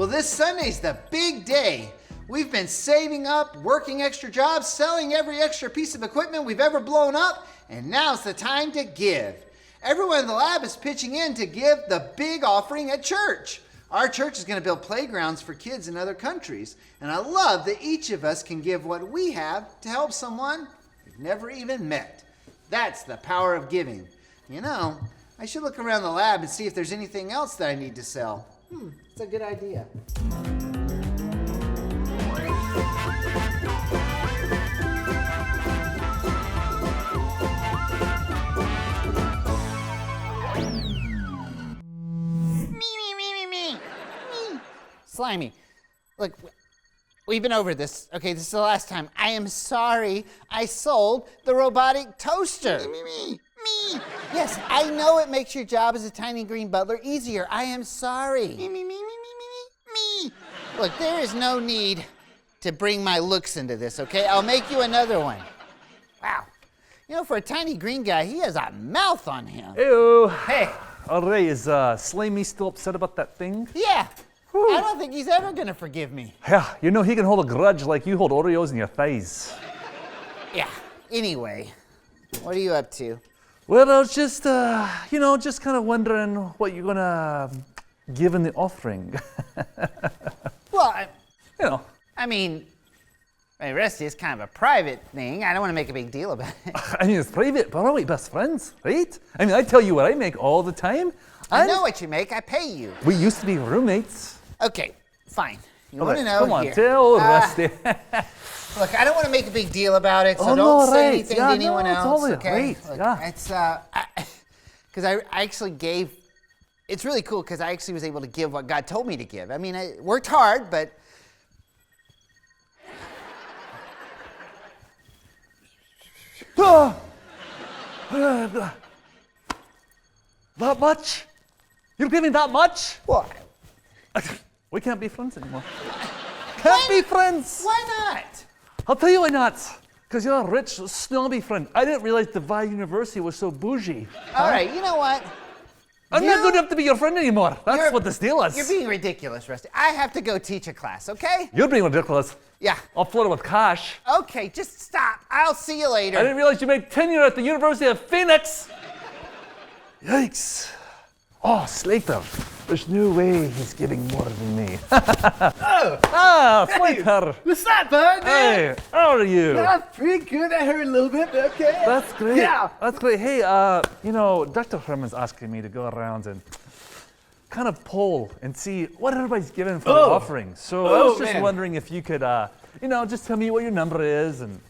Well, this Sunday's the big day. We've been saving up, working extra jobs, selling every extra piece of equipment we've ever blown up, and now's the time to give. Everyone in the lab is pitching in to give the big offering at church. Our church is going to build playgrounds for kids in other countries, and I love that each of us can give what we have to help someone we've never even met. That's the power of giving. You know, I should look around the lab and see if there's anything else that I need to sell. It's a good idea. Slimy, look, we've been over this. Okay, this is the last time. I am sorry I sold the robotic toaster. Me. Yes, I know it makes your job as a tiny green butler easier. I am sorry. Me. Look, there is no need to bring my looks into this, okay? I'll make you another one. Wow. You know, for a tiny green guy, he has a mouth on him. Ew. Hey. All right, is Slimy still upset about that thing? Yeah. I don't think he's ever gonna forgive me. Yeah, you know he can hold a grudge like you hold Oreos in your thighs. Yeah, anyway, what are you up to? Well, I was just, just kind of wondering what you're gonna give in the offering. Well, I mean, Rusty, it's kind of a private thing. I don't want to make a big deal about it. I mean, it's private, but aren't we best friends, right? I mean, I tell you what I make all the time. I know what you make. I pay you. We used to be roommates. Okay, fine. You want to know? Come on, here. tell Rusty. Look, I don't want to make a big deal about it, so don't say anything to anyone else. Okay, look, it's because I actually gave. It's really cool because I actually was able to give what God told me to give. I mean, I worked hard, but. That much? You're giving that much? What? We can't be friends anymore. Can't be friends. Why not? I'll tell you why not. Because you're a rich, snobby friend. I didn't realize Divine University was so bougie. All right, you know what? I'm not good enough to be your friend anymore. That's what this deal is. You're being ridiculous, Rusty. I have to go teach a class, okay? You're being ridiculous. Yeah. I'll flood it with cash. Okay, just stop. I'll see you later. I didn't realize you made tenure at the University of Phoenix. Yikes. Oh, Slater. There's no way he's giving more than me. Slater. What's up, bud? Hey, how are you? I'm pretty good. I heard a little bit, but okay. That's great. Yeah. That's great. Hey, Dr. Herman's asking me to go around and kind of poll and see what everybody's giving for the offering. So I was just wondering if you could, just tell me what your number is and.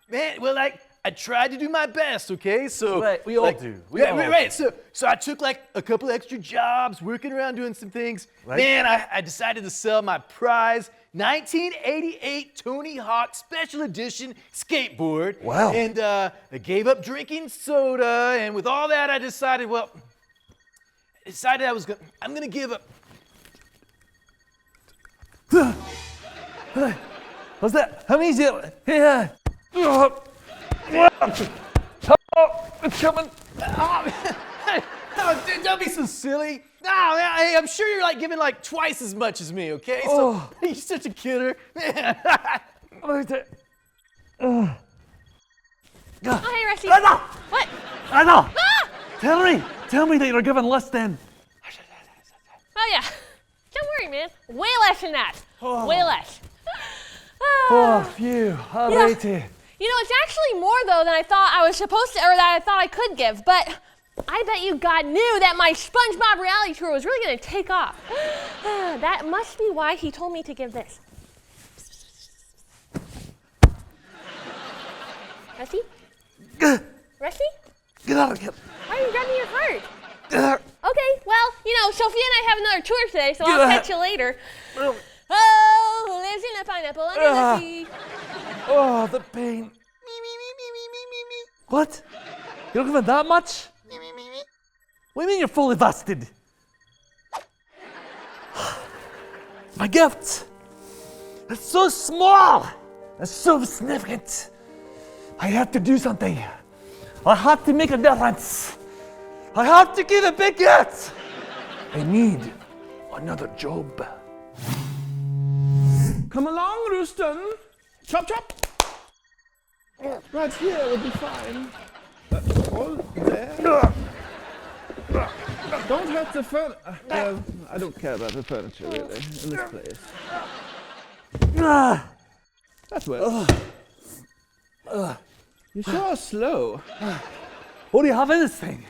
Man, well, I tried to do my best, okay? So right, we all do. Right. So I took a couple extra jobs, working around doing some things. Right. Man, I decided to sell my prize 1988 Tony Hawk Special Edition skateboard. Wow. And I gave up drinking soda, and with all that, I decided, I'm gonna give up. What's that? How many is it? Yeah. It's coming. Don't be so silly. No, man, hey, I'm sure you're giving twice as much as me, okay? So you're such a kidder. Oh, hey, Rusty. Anna! What? Anna! Ah! Tell me that you're giving less than. Oh, yeah. Don't worry, man. Way less than that. Way less. Phew. Alrighty. You know, it's actually more, though, than I thought I was supposed to, or that I thought I could give. But I bet you God knew that my SpongeBob reality tour was really going to take off. That must be why he told me to give this. Rusty? Rusty? Get out of here. Why are you grabbing your heart? Okay, well, Sophia and I have another tour today, so I'll catch you later. Oh, who lives in a pineapple under the sea? Oh, the pain. What? You're giving that much? What do you mean you're fully vested? My gift. It's so small. It's so significant. I have to do something. I have to make a difference. I have to give a big gift. I need another job. Come along, Rooston. Chop, chop. Right here would be fine. Hold there. Don't hurt the furniture. I don't care about the furniture, really, in this place. That's well. You sure are slow. What do you have in this thing?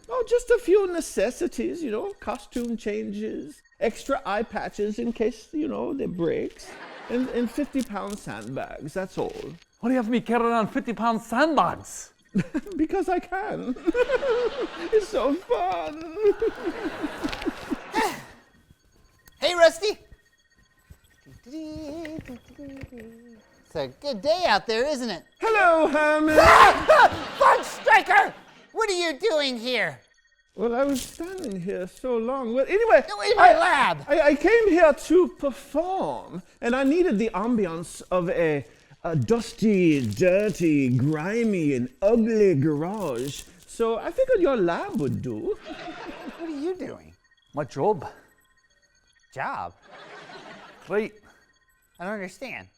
Oh, just a few necessities, costume changes, extra eye patches in case, they breaks, and 50-pound sandbags, that's all. What do you have me carrying around 50-pound sandbags? Because I can. It's so fun. Hey, Rusty. It's a good day out there, isn't it? Hello, Herman. Fun Striker! What are you doing here? Well, I was standing here so long. Well, anyway, In my lab. I came here to perform, and I needed the ambiance of a dusty, dirty, grimy, and ugly garage. So I figured your lab would do. What are you doing? My job. Job? Right. I don't understand.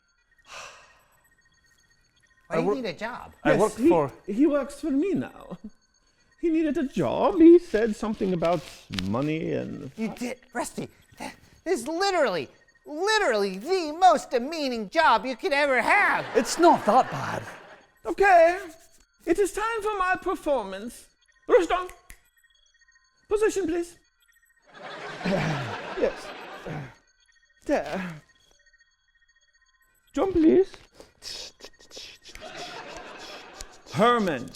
Why do you need a job? I work for... He works for me now. He needed a job. He said something about money and... You did, Rusty. This is literally the most demeaning job you could ever have. It's not that bad. Okay, it is time for my performance. Ruston, position, please. Yes. There. Jump, please. Herman.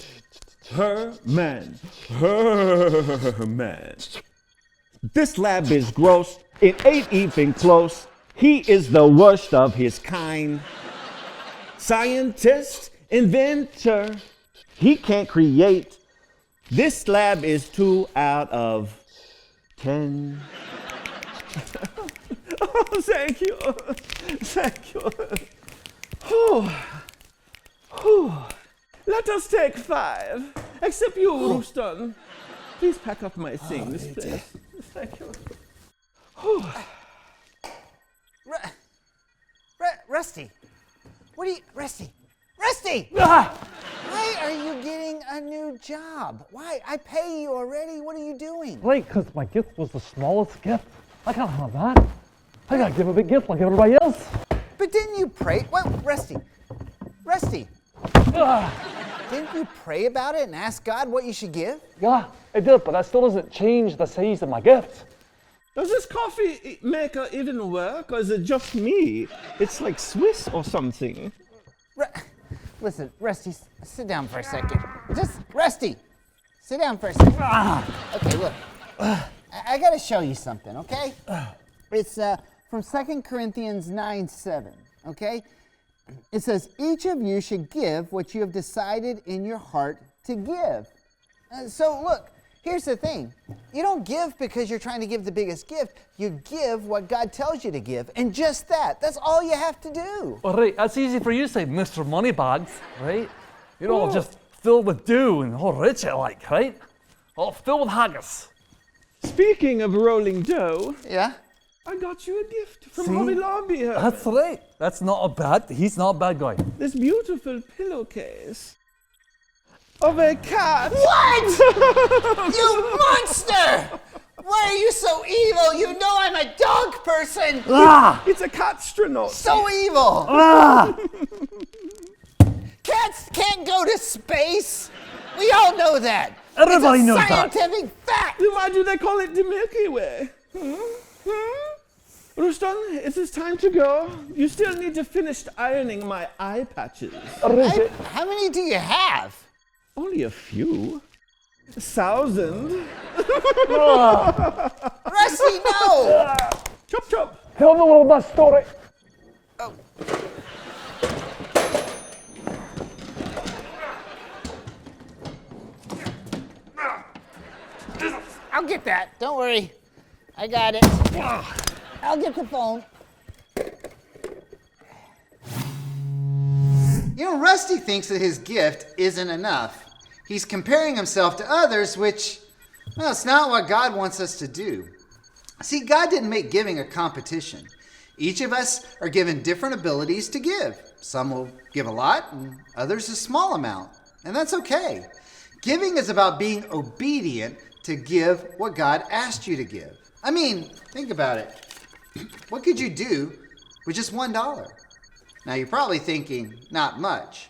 This lab is gross. It ain't even close. He is the worst of his kind. Scientist, inventor, he can't create. This lab is 2 out of 10. Oh, thank you. Thank you. Let us take 5. Except you, Rooston. Please pack up my things, please. Thank you. Rusty. What are you... Rusty! Rusty! Why are you getting a new job? Why? I pay you already. What are you doing? Right, because my gift was the smallest gift. I can't have that. I gotta give a big gift like everybody else. But didn't you pray? Well, Rusty. Didn't you pray about it and ask God what you should give? Yeah, I did, but that still doesn't change the size of my gift. Does this coffee maker even work, or is it just me? It's like Swiss or something. Listen, Rusty, sit down for a second. Rusty, sit down for a second. Okay, look. I gotta show you something, okay? It's from 2 Corinthians 9:7, okay? It says, each of you should give what you have decided in your heart to give. So look, here's the thing. You don't give because you're trying to give the biggest gift. You give what God tells you to give, and just that. That's all you have to do. All right, that's easy for you to say, Mr. Moneybags, right? You're all just filled with dew and all rich, right? All filled with haggis. Speaking of rolling dough, Yeah? I got you a gift from Hobby Lobby here. That's right. He's not a bad guy. This beautiful pillowcase of a cat. What? You monster! Why are you so evil? You know I'm a dog person. It's a catstronaut. So evil. Cats can't go to space. We all know that. Everybody knows that. It's a scientific fact. Then why do they call it the Milky Way? Ruston, it is time to go. You still need to finish ironing my eye patches. How many do you have? Only a few. 1,000. Rusty, no! Chop, chop. Tell me all my story. I'll get that. Don't worry. I got it. I'll get the phone. You know, Rusty thinks that his gift isn't enough. He's comparing himself to others, which, well, it's not what God wants us to do. See, God didn't make giving a competition. Each of us are given different abilities to give. Some will give a lot and others a small amount, and that's okay. Giving is about being obedient to give what God asked you to give. I mean, think about it. What could you do with just $1? Now you're probably thinking, not much.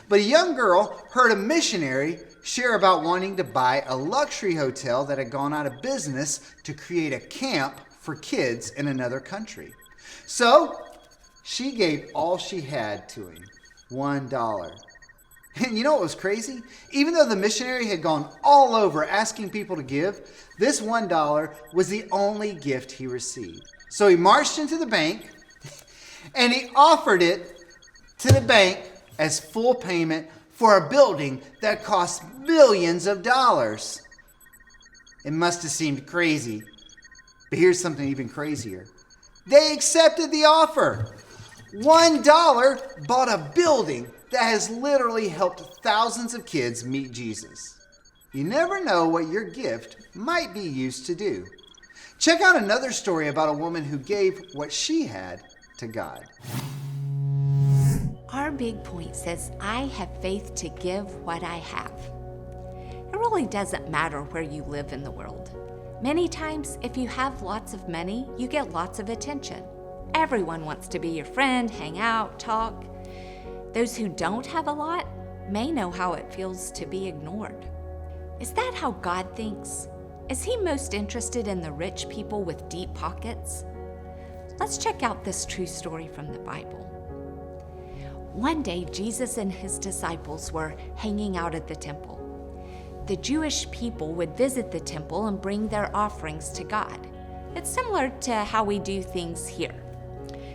But a young girl heard a missionary share about wanting to buy a luxury hotel that had gone out of business to create a camp for kids in another country. So she gave all she had to him, $1. And you know what was crazy? Even though the missionary had gone all over asking people to give, this $1 was the only gift he received. So he marched into the bank and he offered it to the bank as full payment for a building that cost millions of dollars. It must have seemed crazy, but here's something even crazier. They accepted the offer. $1 bought a building that has literally helped thousands of kids meet Jesus. You never know what your gift might be used to do. Check out another story about a woman who gave what she had to God. Our big point says, I have faith to give what I have. It really doesn't matter where you live in the world. Many times, if you have lots of money, you get lots of attention. Everyone wants to be your friend, hang out, talk. Those who don't have a lot may know how it feels to be ignored. Is that how God thinks? Is He most interested in the rich people with deep pockets? Let's check out this true story from the Bible. One day, Jesus and His disciples were hanging out at the temple. The Jewish people would visit the temple and bring their offerings to God. It's similar to how we do things here.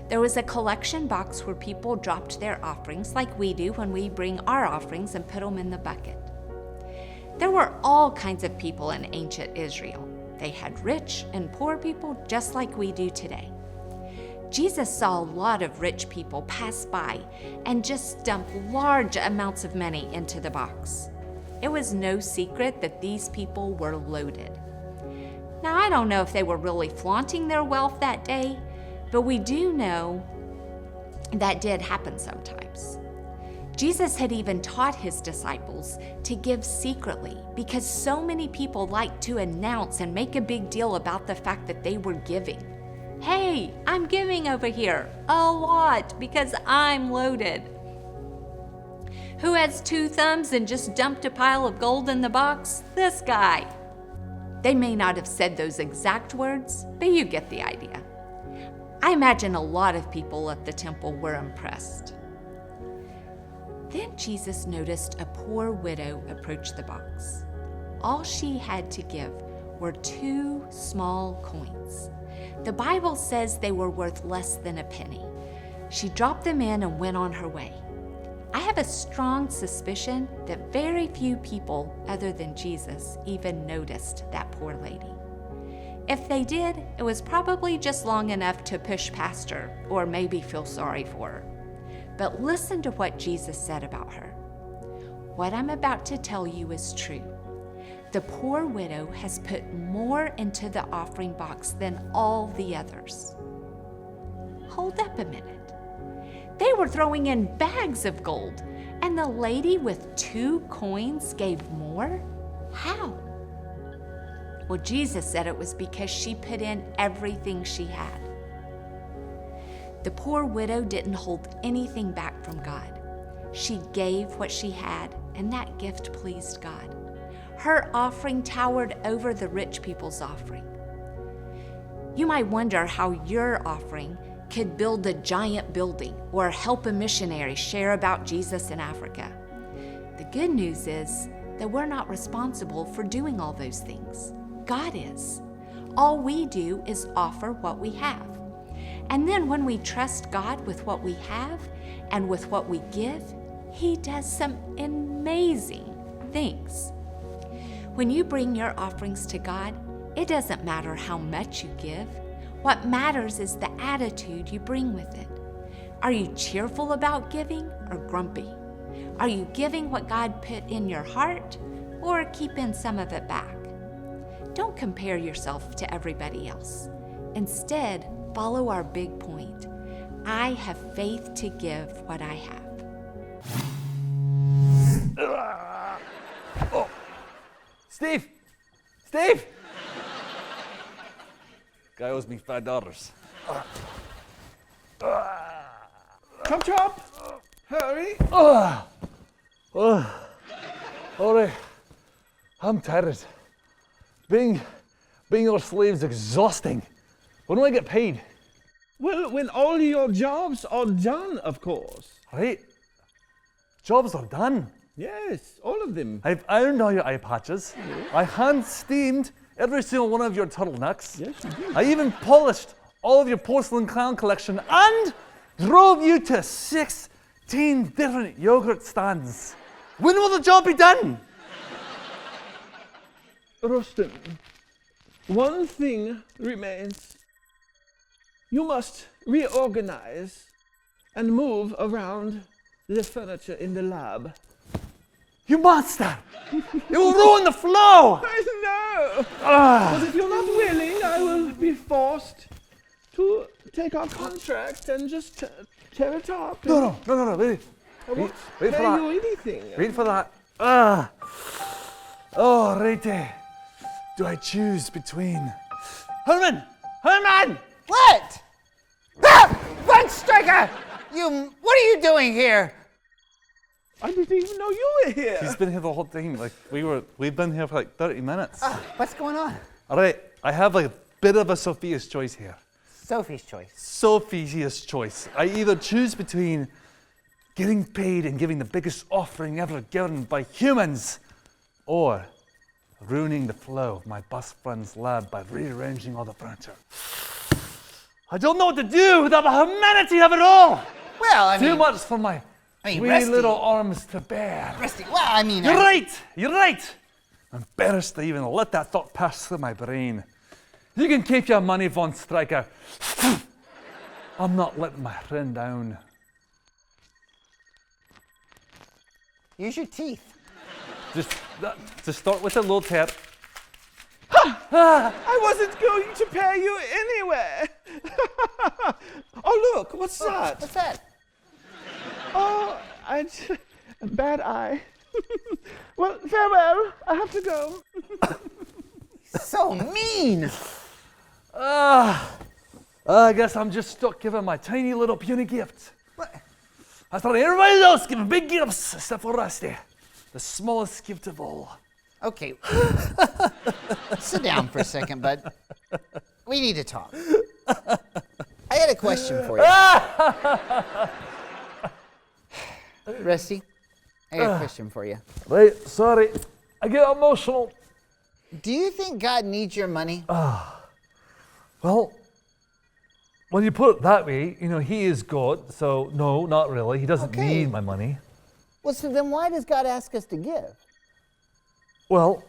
There was a collection box where people dropped their offerings like we do when we bring our offerings and put them in the bucket. There were all kinds of people in ancient Israel. They had rich and poor people just like we do today. Jesus saw a lot of rich people pass by and just dump large amounts of money into the box. It was no secret that these people were loaded. Now, I don't know if they were really flaunting their wealth that day, but we do know that did happen sometimes. Jesus had even taught His disciples to give secretly because so many people like to announce and make a big deal about the fact that they were giving. Hey, I'm giving over here a lot because I'm loaded. Who has 2 thumbs and just dumped a pile of gold in the box? This guy. They may not have said those exact words, but you get the idea. I imagine a lot of people at the temple were impressed. Then Jesus noticed a poor widow approach the box. All she had to give were 2 small coins. The Bible says they were worth less than a penny. She dropped them in and went on her way. I have a strong suspicion that very few people other than Jesus even noticed that poor lady. If they did, it was probably just long enough to push past her or maybe feel sorry for her. But listen to what Jesus said about her. What I'm about to tell you is true. The poor widow has put more into the offering box than all the others. Hold up a minute. They were throwing in bags of gold, and the lady with 2 coins gave more? How? Well, Jesus said it was because she put in everything she had. The poor widow didn't hold anything back from God. She gave what she had, and that gift pleased God. Her offering towered over the rich people's offering. You might wonder how your offering could build a giant building or help a missionary share about Jesus in Africa. The good news is that we're not responsible for doing all those things. God is. All we do is offer what we have. And then when we trust God with what we have and with what we give, He does some amazing things. When you bring your offerings to God, it doesn't matter how much you give. What matters is the attitude you bring with it. Are you cheerful about giving or grumpy? Are you giving what God put in your heart or keeping some of it back? Don't compare yourself to everybody else. Instead, follow our big point. I have faith to give what I have. Steve! Steve! Guy owes me $5. Chop chop! Hurry! Alright, I'm tired. Being your slave's exhausting. When do I get paid? Well, when all your jobs are done, of course. Right? Jobs are done. Yes, all of them. I've ironed all your eye patches. I hand steamed every single one of your turtlenecks. Yes, you did. I even polished all of your porcelain clown collection and drove you to 16 different yogurt stands. When will the job be done? Rustin, one thing remains. You must reorganize and move around the furniture in the lab. You monster! You will ruin the flow! I know! But if you're not willing, I will be forced to take our contract and just tear it up. No, wait. I won't wait for pay that. you anything. Wait for that. Oh, righty. Do I choose between... Herman! Herman! What? Ah! Run, Striker! What are you doing here? I didn't even know you were here. He's been here the whole time. We've been here for like 30 minutes. What's going on? All right, I have a bit of a Sophia's choice here. Sophie's choice. Sophia's choice. I either choose between getting paid and giving the biggest offering ever given by humans, or ruining the flow of my best friend's lab by rearranging all the furniture. I don't know what to do without the humanity of it all. Well, I mean... Too much for my wee Rusty. little arms to bear. Rusty, well, I mean... You're right. I'm embarrassed to even let that thought pass through my brain. You can keep your money, Von Stryker. I'm not letting my friend down. Use your teeth. Just start with a little tap. I wasn't going to pay you anyway. Oh, look, what's that? What's that? Oh, bad eye. Well, farewell. I have to go. So mean! I guess I'm just stuck giving my tiny little puny gift. What? I thought everybody else giving big gifts except for Rusty, the smallest gift of all. Okay. Sit down for a second, bud. We need to talk. I had a question for you. Rusty, I got a question for you. Right, sorry, I get emotional. Do you think God needs your money? Well, when you put it that way, he is God, so no, not really. He doesn't Okay. need my money. Well, so then why does God ask us to give? Well,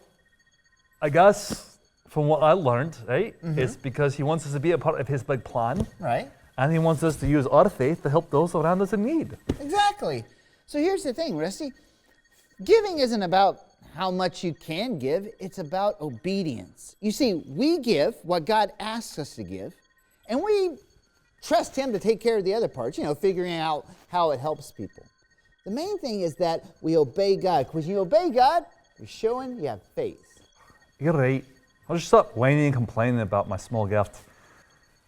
I guess from what I learned, right, it's because he wants us to be a part of his big plan, Right? and he wants us to use our faith to help those around us in need. Exactly. So here's the thing, Rusty. Giving isn't about how much you can give, it's about obedience. You see, we give what God asks us to give, and we trust him to take care of the other parts, figuring out how it helps people. The main thing is that we obey God, because when you obey God, you're showing you have faith. You're right. I'll just stop whining and complaining about my small gift.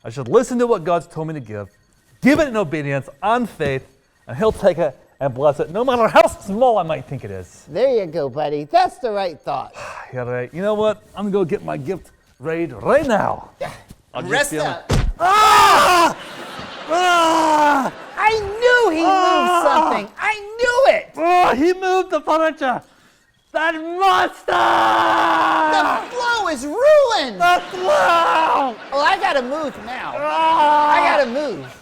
I should listen to what God's told me to give it in obedience and faith, and he'll take it and bless it, no matter how small I might think it is. There you go, buddy. That's the right thought. You're right. You know what? I'm gonna go get my gift ready right now. I'll Rest be on- up. Ah! Ah! I knew he moved something. I knew it. Oh, he moved the furniture. That monster! The flow is ruined. The flow! Oh, I gotta move now. I gotta move.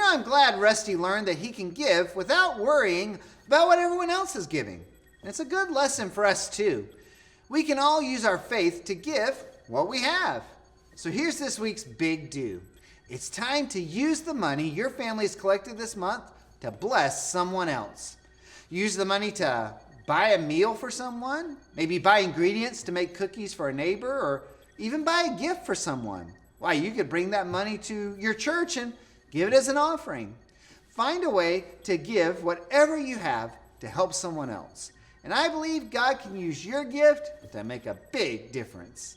I'm glad Rusty learned that he can give without worrying about what everyone else is giving. And it's a good lesson for us too. We can all use our faith to give what we have. So here's this week's big do. It's time to use the money your family's collected this month to bless someone else. Use the money to buy a meal for someone, maybe buy ingredients to make cookies for a neighbor, or even buy a gift for someone. Why, you could bring that money to your church and give it as an offering. Find a way to give whatever you have to help someone else. And I believe God can use your gift to make a big difference.